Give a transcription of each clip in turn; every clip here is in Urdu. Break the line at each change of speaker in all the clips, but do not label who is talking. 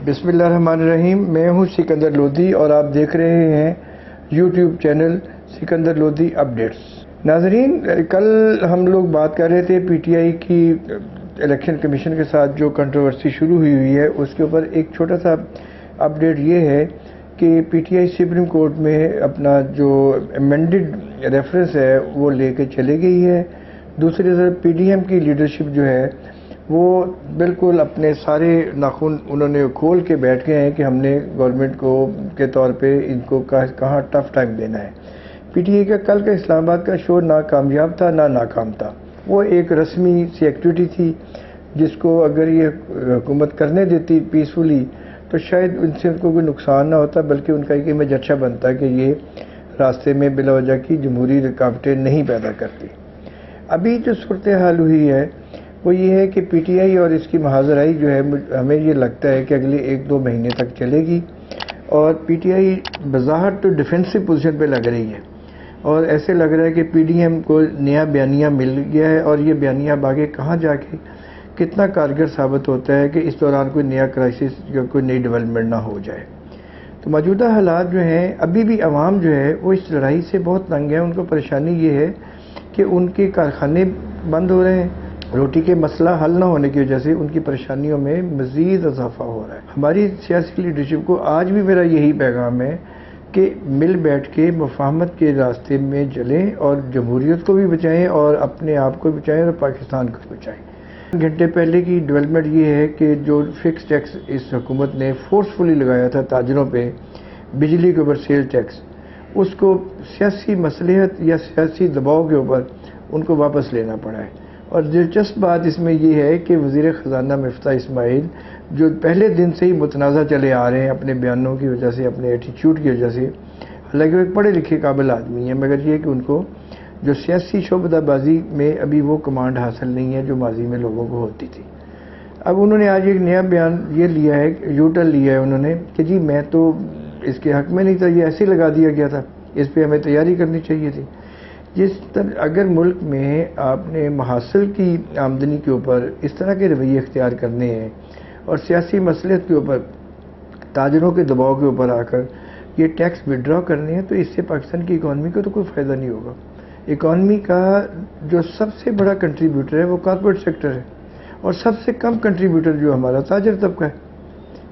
بسم اللہ الرحمن الرحیم. میں ہوں سکندر لودھی اور آپ دیکھ رہے ہیں YouTube channel Sikandar Lodhi updates. ناظرین، کل ہم لوگ بات کر رہے تھے پی ٹی آئی کی الیکشن کمیشن کے ساتھ جو کنٹروورسی شروع ہوئی ہے اس کے اوپر. ایک چھوٹا سا اپڈیٹ یہ ہے کہ P T I supreme court میں اپنا جو امینڈڈ ریفرنس ہے وہ لے کے چلے گئی ہے. دوسری طرف پی ڈی ایم کی لیڈرشپ جو ہے وہ بالکل اپنے سارے ناخن انہوں نے کھول کے بیٹھ گئے ہیں کہ ہم نے گورنمنٹ کو کے طور پہ ان کو کہاں ٹف ٹائم دینا ہے. پی ٹی آئی کا کل کا اسلام آباد کا شو نہ کامیاب تھا نہ ناکام تھا. وہ ایک رسمی سی ایکٹیویٹی تھی جس کو اگر یہ حکومت کرنے دیتی پیسفلی تو شاید ان سے ان کو کوئی نقصان نہ ہوتا، بلکہ ان کا ایک امیج اچھا بنتا کہ یہ راستے میں بلا وجہ کی جمہوری رکاوٹیں نہیں پیدا کرتی. ابھی جو صورتحال ہوئی ہے وہ یہ ہے کہ پی ٹی آئی اور اس کی محاذرائی جو ہے ہمیں یہ لگتا ہے کہ اگلے 1-2 مہینے تک چلے گی، اور پی ٹی آئی بظاہر تو ڈیفینسو پوزیشن پہ لگ رہی ہے، اور ایسے لگ رہا ہے کہ پی ڈی ایم کو نیا بیانیہ مل گیا ہے، اور یہ بیانیہ آگے کہاں جا کے کتنا کارگر ثابت ہوتا ہے کہ اس دوران کوئی نیا کرائسس یا کوئی نئی ڈیولپمنٹ نہ ہو جائے. تو موجودہ حالات جو ہیں ابھی بھی عوام جو ہے وہ اس لڑائی سے بہت تنگ ہے. ان کو پریشانی یہ ہے کہ ان کے کارخانے بند ہو رہے ہیں، روٹی کے مسئلہ حل نہ ہونے کی وجہ سے ان کی پریشانیوں میں مزید اضافہ ہو رہا ہے. ہماری سیاسی لیڈرشپ کو آج بھی میرا یہی پیغام ہے کہ مل بیٹھ کے مفاہمت کے راستے میں چلیں اور جمہوریت کو بھی بچائیں اور اپنے آپ کو بچائیں اور پاکستان کو بچائیں. گھنٹے پہلے کی ڈیولپمنٹ یہ ہے کہ جو فکس ٹیکس اس حکومت نے فورسفلی لگایا تھا تاجروں پہ، بجلی کے اوپر سیل ٹیکس، اس کو سیاسی مصلحت یا سیاسی دباؤ کے اوپر ان کو واپس لینا پڑا ہے. اور دلچسپ بات اس میں یہ ہے کہ وزیر خزانہ مفتاح اسماعیل جو پہلے دن سے ہی متنازع چلے آ رہے ہیں اپنے بیانوں کی وجہ سے، اپنے ایٹیچیوڈ کی وجہ سے، حالانکہ وہ ایک پڑھے لکھے قابل آدمی ہیں، مگر یہ کہ ان کو جو سیاسی شعبدہ بازی میں ابھی وہ کمانڈ حاصل نہیں ہے جو ماضی میں لوگوں کو ہوتی تھی. اب انہوں نے آج ایک نیا بیان یہ لیا ہے، یو ٹرن لیا ہے انہوں نے کہ جی میں تو اس کے حق میں نہیں تھا، یہ ایسے لگا دیا گیا تھا، اس پہ ہمیں تیاری کرنی چاہیے تھی. جس طرح اگر ملک میں آپ نے محاصل کی آمدنی کے اوپر اس طرح کے رویے اختیار کرنے ہیں اور سیاسی مصلحت کے اوپر تاجروں کے دباؤ کے اوپر آ کر یہ ٹیکس وڈرا کرنے ہیں تو اس سے پاکستان کی اکانومی کو تو کوئی فائدہ نہیں ہوگا. اکانومی کا جو سب سے بڑا کنٹریبیوٹر ہے وہ کارپوریٹ سیکٹر ہے، اور سب سے کم کنٹریبیوٹر جو ہمارا تاجر طبقہ ہے.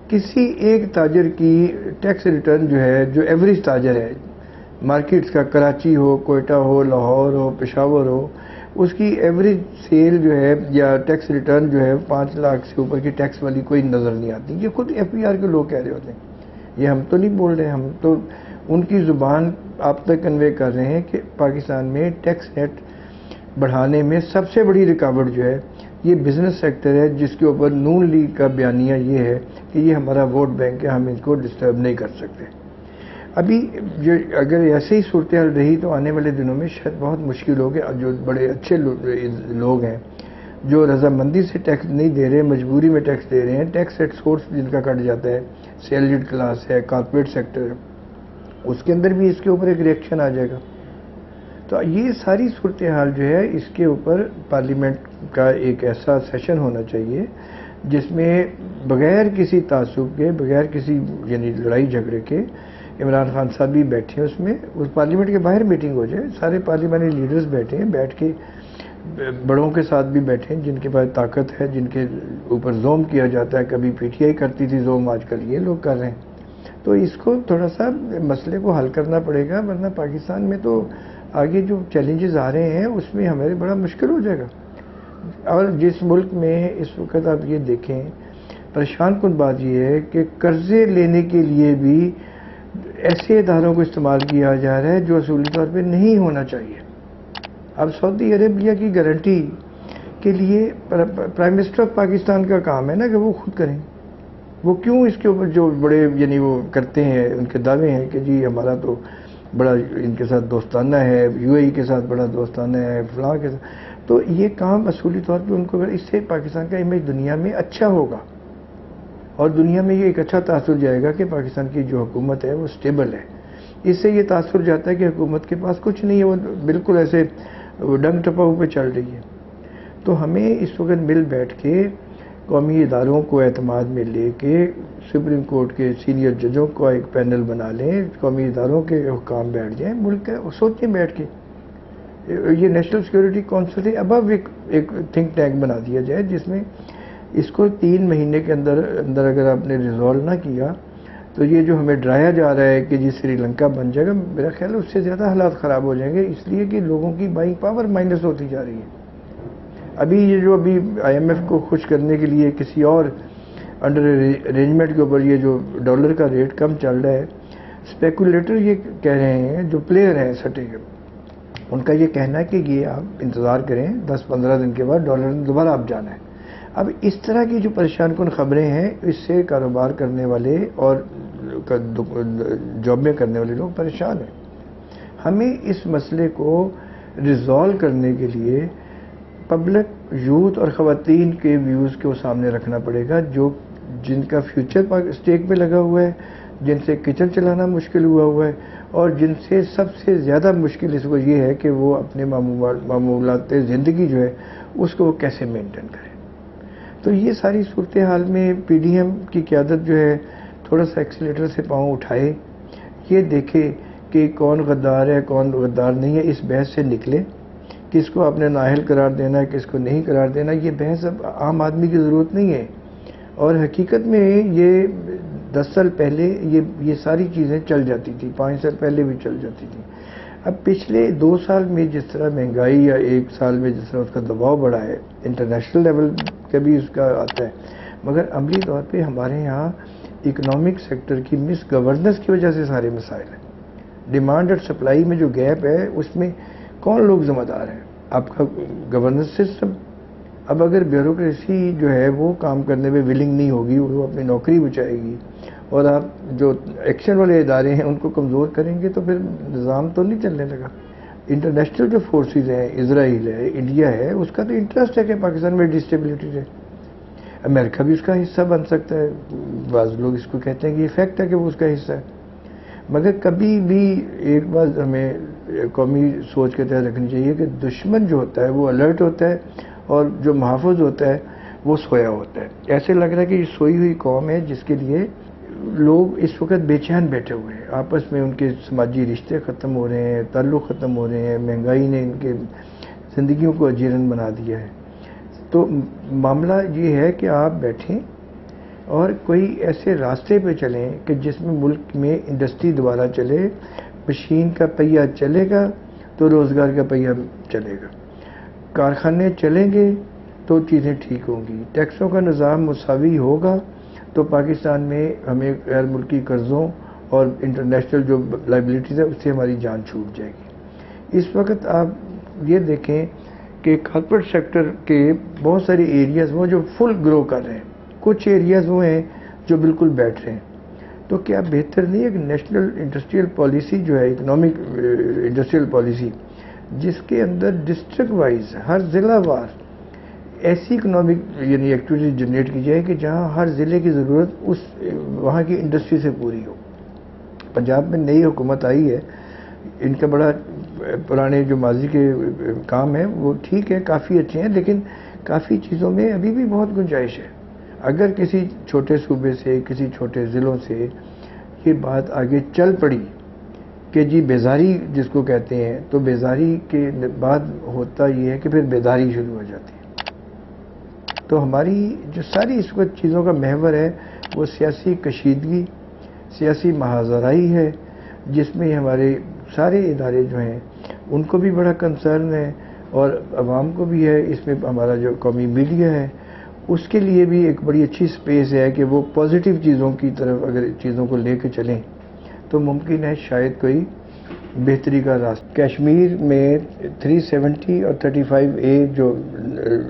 کسی ایک تاجر کی ٹیکس ریٹرن جو ہے، جو ایوریج تاجر ہے مارکیٹس کا، کراچی ہو، کوئٹہ ہو، لاہور ہو، پشاور ہو، اس کی ایوریج سیل جو ہے یا ٹیکس ریٹرن جو ہے 5 لاکھ سے اوپر کی ٹیکس والی کوئی نظر نہیں آتی. یہ خود ایف پی آر کے لوگ کہہ رہے ہوتے ہیں، یہ ہم تو نہیں بول رہے، ہم تو ان کی زبان آپ تک کنوے کر رہے ہیں کہ پاکستان میں ٹیکس نیٹ بڑھانے میں سب سے بڑی رکاوٹ جو ہے یہ بزنس سیکٹر ہے، جس کے اوپر نون لیگ کا بیانیہ یہ ہے کہ یہ ہمارا ووٹ بینک ہے، ہم اس کو ڈسٹرب نہیں کر سکتے. ابھی جو اگر ایسے ہی صورتحال رہی تو آنے والے دنوں میں شاید بہت مشکل ہوگی. جو بڑے اچھے لوگ ہیں جو رضامندی سے ٹیکس نہیں دے رہے، مجبوری میں ٹیکس دے رہے ہیں، ٹیکس ایٹ سورس جن کا کٹ جاتا ہے، سیلریڈ کلاس ہے، کارپوریٹ سیکٹر ہے، اس کے اندر بھی اس کے اوپر ایک ریئیکشن آ جائے گا. تو یہ ساری صورتحال جو ہے اس کے اوپر پارلیمنٹ کا ایک ایسا سیشن ہونا چاہیے جس میں بغیر کسی تعصب کے، بغیر کسی یعنی لڑائی جھگڑے کے، عمران خان صاحب بھی بیٹھے ہیں، اس میں اس پارلیمنٹ کے باہر میٹنگ ہو جائے، سارے پارلیمانی لیڈرز بیٹھے ہیں، بیٹھ کے بڑوں کے ساتھ بھی بیٹھے ہیں جن کے پاس طاقت ہے، جن کے اوپر زوم کیا جاتا ہے. کبھی پی ٹی آئی کرتی تھی زوم، آج کل یہ لوگ کر رہے ہیں. تو اس کو تھوڑا سا مسئلے کو حل کرنا پڑے گا، ورنہ پاکستان میں تو آگے جو چیلنجز آ رہے ہیں اس میں ہمارے بڑا مشکل ہو جائے گا. اور جس ملک میں اس وقت آپ یہ دیکھیں، پریشان کن بات یہ ہے کہ قرضے لینے کے لیے بھی ایسے اداروں کو استعمال کیا جا رہا ہے جو اصولی طور پہ نہیں ہونا چاہیے. اب سعودی عربیہ کی گارنٹی کے لیے پرائم منسٹر آف پاکستان کا کام ہے نا کہ وہ خود کریں. وہ کیوں اس کے اوپر جو بڑے یعنی وہ کرتے ہیں، ان کے دعوے ہیں کہ جی ہمارا تو بڑا ان کے ساتھ دوستانہ ہے، یو اے ای کے ساتھ بڑا دوستانہ ہے، فلاں کے ساتھ. تو یہ کام اصولی طور پہ ان کو، اس سے پاکستان کا امیج دنیا میں اچھا ہوگا، اور دنیا میں یہ ایک اچھا تاثر جائے گا کہ پاکستان کی جو حکومت ہے وہ سٹیبل ہے. اس سے یہ تاثر جاتا ہے کہ حکومت کے پاس کچھ نہیں ہے، وہ بالکل ایسے ڈنگ ٹپاؤ پہ چل رہی ہے. تو ہمیں اس وقت مل بیٹھ کے قومی اداروں کو اعتماد میں لے کے سپریم کورٹ کے سینئر ججوں کو ایک پینل بنا لیں، قومی اداروں کے حکام بیٹھ جائیں، ملک کا سوچیں بیٹھ کے، یہ نیشنل سیکورٹی کونسل سے ابو ایک تھنک ٹینک بنا دیا جائے جس میں اس کو 3 مہینے کے اندر اگر آپ نے ریزالو نہ کیا تو یہ جو ہمیں ڈرایا جا رہا ہے کہ جی سری لنکا بن جائے گا، میرا خیال ہے اس سے زیادہ حالات خراب ہو جائیں گے، اس لیے کہ لوگوں کی بائنگ پاور مائنس ہوتی جا رہی ہے۔ ابھی یہ جو ابھی IMF کو خوش کرنے کے لیے کسی اور انڈر ارینجمنٹ کے اوپر یہ جو ڈالر کا ریٹ کم چل رہا ہے، اسپیکولیٹر یہ کہہ رہے ہیں، جو پلیئر ہیں سٹے کے، ان کا یہ کہنا ہے کہ یہ آپ انتظار کریں 10-15 دن کے بعد ڈالر نے دوبارہ آپ جانا ہے۔ اب اس طرح کی جو پریشان کن خبریں ہیں، اس سے کاروبار کرنے والے اور جاب میں کرنے والے لوگ پریشان ہیں۔ ہمیں اس مسئلے کو ریزالو کرنے کے لیے پبلک، یوتھ اور خواتین کے ویوز کو سامنے رکھنا پڑے گا، جن کا فیوچر اسٹیک پہ لگا ہوا ہے، جن سے کچن چلانا مشکل ہوا ہے، اور جن سے سب سے زیادہ مشکل اس کو یہ ہے کہ وہ اپنے معمولات زندگی جو ہے اس کو وہ کیسے مینٹین کریں۔ تو یہ ساری صورتحال میں PDM کی قیادت جو ہے تھوڑا سا ایکسیلیٹر سے پاؤں اٹھائے، یہ دیکھے کہ کون غدار ہے کون غدار نہیں ہے، اس بحث سے نکلے، کس کو آپ نے نااہل قرار دینا ہے کس کو نہیں قرار دینا، یہ بحث اب عام آدمی کی ضرورت نہیں ہے۔ اور حقیقت میں یہ 10 سال پہلے یہ ساری چیزیں چل جاتی تھی، 5 سال پہلے بھی چل جاتی تھی۔ اب پچھلے 2 سال میں جس طرح مہنگائی، یا 1 سال میں جس طرح اس کا دباؤ بڑھا ہے، انٹرنیشنل لیول کا بھی اس کا آتا ہے، مگر عملی طور پہ ہمارے یہاں اکنامک سیکٹر کی مس گورننس کی وجہ سے سارے مسائل ہیں۔ ڈیمانڈ اور سپلائی میں جو گیپ ہے اس میں کون لوگ ذمہ دار ہیں؟ آپ کا گورننس سسٹم۔ اب اگر بیوروکریسی جو ہے وہ کام کرنے میں ولنگ نہیں ہوگی، وہ اپنی نوکری بچائے گی، اور آپ جو ایکشن والے ادارے ہیں ان کو کمزور کریں گے، تو پھر نظام تو نہیں چلنے لگا۔ انٹرنیشنل جو فورسز ہیں، اسرائیل ہے، انڈیا ہے، اس کا تو انٹرسٹ ہے کہ پاکستان میں ڈسٹیبلٹی رہے۔ امریکہ بھی اس کا حصہ بن سکتا ہے، بعض لوگ اس کو کہتے ہیں کہ یہ فیکٹ ہے کہ وہ اس کا حصہ ہے، مگر کبھی بھی ایک بات ہمیں قومی سوچ کے تحت رکھنی چاہیے کہ دشمن جو ہوتا ہے وہ الرٹ ہوتا ہے، اور جو محافظ ہوتا ہے وہ سویا ہوتا ہے۔ ایسے لگ رہا ہے کہ یہ سوئی ہوئی قوم ہے جس کے لیے لوگ اس وقت بے چین بیٹھے ہوئے ہیں، آپس میں ان کے سماجی رشتے ختم ہو رہے ہیں، تعلق ختم ہو رہے ہیں، مہنگائی نے ان کے زندگیوں کو اجیرن بنا دیا ہے۔ تو معاملہ یہ ہے کہ آپ بیٹھیں اور کوئی ایسے راستے پہ چلیں کہ جس میں ملک میں انڈسٹری دوبارہ چلے، مشین کا پہیہ چلے گا تو روزگار کا پہیہ چلے گا، کارخانے چلیں گے تو چیزیں ٹھیک ہوں گی، ٹیکسوں کا نظام مساوی ہوگا تو پاکستان میں ہمیں غیر ملکی قرضوں اور انٹرنیشنل جو لائبلٹیز ہے اس سے ہماری جان چھوٹ جائے گی۔ اس وقت آپ یہ دیکھیں کہ کارپوریٹ سیکٹر کے بہت سارے ایریاز وہ جو فل گرو کر رہے ہیں، کچھ ایریاز وہ ہیں جو بالکل بیٹھ رہے ہیں۔ تو کیا بہتر نہیں ہے کہ نیشنل انڈسٹریل پالیسی جو ہے، اکنامک انڈسٹریل پالیسی، جس کے اندر ڈسٹرکٹ وائز ہر ضلع وار ایسی اکنامک یعنی ایکٹیویٹی جنریٹ کی جائے کہ جہاں ہر ضلع کی ضرورت اس وہاں کی انڈسٹری سے پوری ہو۔ پنجاب میں نئی حکومت آئی ہے، ان کا بڑا پرانے جو ماضی کے کام ہیں وہ ٹھیک ہے، کافی اچھے ہیں، لیکن کافی چیزوں میں ابھی بھی بہت گنجائش ہے۔ اگر کسی چھوٹے صوبے سے، کسی چھوٹے ضلعوں سے یہ بات آگے چل پڑی کہ جی بیزاری جس کو کہتے ہیں، تو بیزاری کے بعد ہوتا یہ ہے کہ پھر بیداری شروع ہو جاتی ہے۔ تو ہماری جو ساری اس وقت چیزوں کا محور ہے وہ سیاسی کشیدگی، سیاسی محاذرائی ہے، جس میں ہمارے سارے ادارے جو ہیں ان کو بھی بڑا کنسرن ہے اور عوام کو بھی ہے۔ اس میں ہمارا جو قومی میڈیا ہے اس کے لیے بھی ایک بڑی اچھی سپیس ہے کہ وہ پازیٹیو چیزوں کی طرف اگر چیزوں کو لے کے چلیں تو ممکن ہے شاید کوئی بہتری کا راستہ۔ کشمیر میں 370 اور 35A جو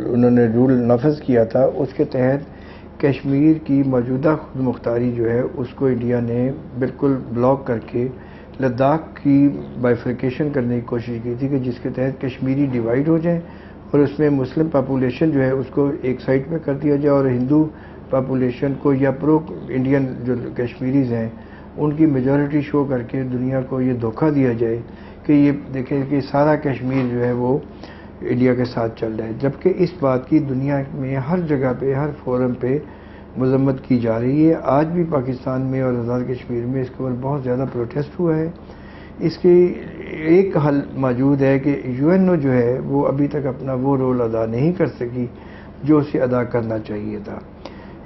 انہوں نے رول نافذ کیا تھا، اس کے تحت کشمیر کی موجودہ خود مختاری جو ہے اس کو انڈیا نے بالکل بلاک کر کے لداخ کی بائیفرکیشن کرنے کی کوشش کی تھی کہ جس کے تحت کشمیری ڈیوائیڈ ہو جائیں اور اس میں مسلم پاپولیشن جو ہے اس کو ایک سائڈ پہ کر دیا جائے اور ہندو پاپولیشن کو یا پرو انڈین جو کشمیریز ہیں ان کی میجورٹی شو کر کے دنیا کو یہ دھوکہ دیا جائے کہ یہ دیکھیں کہ سارا کشمیر جو ہے وہ انڈیا کے ساتھ چل رہا ہے، جبکہ اس بات کی دنیا میں ہر جگہ پہ، ہر فورم پہ مذمت کی جا رہی ہے۔ آج بھی پاکستان میں اور آزاد کشمیر میں اس کے اوپر بہت زیادہ پروٹیسٹ ہوا ہے۔ اس کے ایک حل موجود ہے کہ یو این او جو ہے وہ ابھی تک اپنا وہ رول ادا نہیں کر سکی جو اسے ادا کرنا چاہیے تھا۔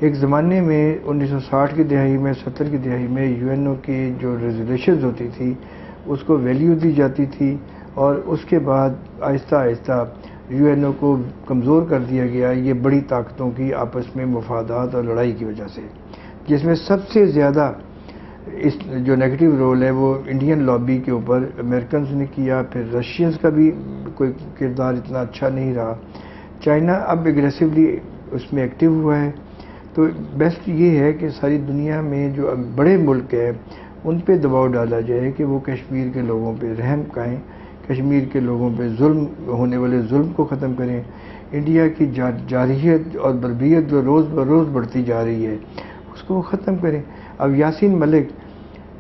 ایک زمانے میں 1960 کی دہائی میں، 70 کی دہائی میں یو این او کی جو ریزولوشنز ہوتی تھی اس کو ویلیو دی جاتی تھی، اور اس کے بعد آہستہ آہستہ یو این او کو کمزور کر دیا گیا یہ بڑی طاقتوں کی آپس میں مفادات اور لڑائی کی وجہ سے، جس میں سب سے زیادہ اس جو نیگیٹو رول ہے وہ انڈین لابی کے اوپر امریکنز نے کیا، پھر رشینز کا بھی کوئی کردار اتنا اچھا نہیں رہا، چائنا اب اگریسولی اس میں ایکٹیو ہوا ہے۔ تو بیسٹ یہ ہے کہ ساری دنیا میں جو بڑے ملک ہیں ان پہ دباؤ ڈالا جائے کہ وہ کشمیر کے لوگوں پہ رحم کھائیں، کشمیر کے لوگوں پہ ظلم ہونے والے ظلم کو ختم کریں، انڈیا کی جارحیت اور بربریت جو روز بروز بڑھتی جا رہی ہے اس کو ختم کریں۔ اب یاسین ملک،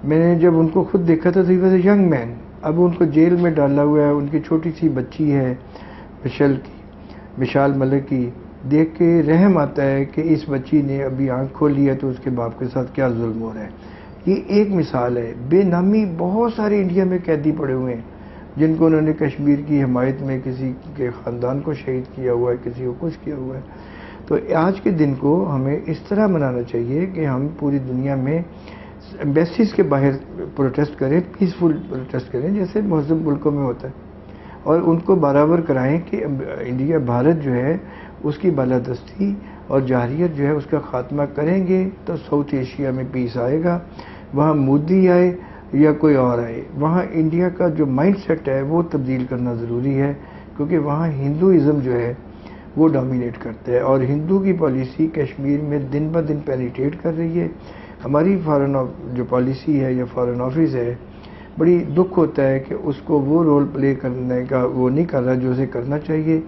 میں نے جب ان کو خود دیکھا تھا تو he was a young man, اب ان کو جیل میں ڈالا ہوا ہے، ان کی چھوٹی سی بچی ہے مشال ملک کی، دیکھ کے رحم آتا ہے کہ اس بچی نے ابھی آنکھ کھولی ہے تو اس کے باپ کے ساتھ کیا ظلم ہو رہا ہے۔ یہ ایک مثال ہے۔ بے نامی بہت سارے انڈیا میں قیدی پڑے ہوئے ہیں جن کو انہوں نے کشمیر کی حمایت میں کسی کے خاندان کو شہید کیا ہوا ہے، کسی کو کچھ کیا ہوا ہے۔ تو آج کے دن کو ہمیں اس طرح منانا چاہیے کہ ہم پوری دنیا میں ایمبیسیز کے باہر پروٹیسٹ کریں، پیسفل پروٹیسٹ کریں جیسے مہذب ملکوں میں ہوتا ہے، اور ان کو برابر کرائیں کہ انڈیا بھارت جو ہے اس کی بالادستی اور جارحیت جو ہے اس کا خاتمہ کریں گے تو ساؤتھ ایشیا میں پیس آئے گا۔ وہاں مودی آئے یا کوئی اور آئے، وہاں انڈیا کا جو مائنڈ سیٹ ہے وہ تبدیل کرنا ضروری ہے، کیونکہ وہاں ہندوازم جو ہے وہ ڈومینیٹ کرتا ہے، اور ہندو کی پالیسی کشمیر میں دن بہ دن پینیٹریٹ کر رہی ہے۔ ہماری فارن جو پالیسی ہے یا فارن آفس ہے، بڑی دکھ ہوتا ہے کہ اس کو وہ رول پلے کرنے کا وہ نہیں کر رہا جو اسے کرنا چاہیے۔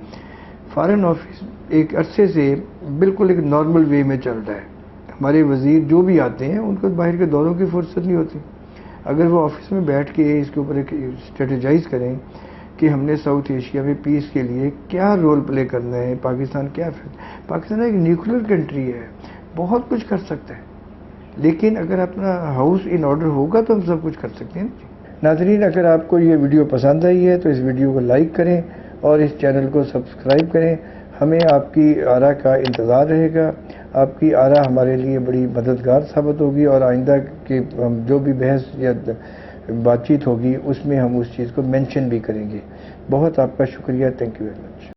فارن آفس ایک عرصے سے بالکل ایک نارمل وے میں چل رہا ہے، ہمارے وزیر جو بھی آتے ہیں ان کو باہر کے دوروں کی فرصت نہیں ہوتی۔ اگر وہ آفس میں بیٹھ کے اس کے اوپر ایک اسٹریٹجائز کریں کہ ہم نے ساؤتھ ایشیا میں پیس کے لیے کیا رول پلے کرنا ہے، پاکستان پاکستان ایک نیوکلیر کنٹری ہے، بہت کچھ کر سکتا ہے، لیکن اگر اپنا ہاؤس ان آرڈر ہوگا تو ہم سب کچھ کر سکتے ہیں۔ ناظرین، اگر آپ کو یہ ویڈیو پسند آئی ہے تو اس ویڈیو کو لائک کریں اور اس چینل کو سبسکرائب کریں۔ ہمیں آپ کی آراء کا انتظار رہے گا، آپ کی آراء ہمارے لیے بڑی مددگار ثابت ہوگی، اور آئندہ کے ہم جو بھی بحث یا بات چیت ہوگی اس میں ہم اس چیز کو مینشن بھی کریں گے۔ بہت آپ کا شکریہ، تھینک یو ویری مچ۔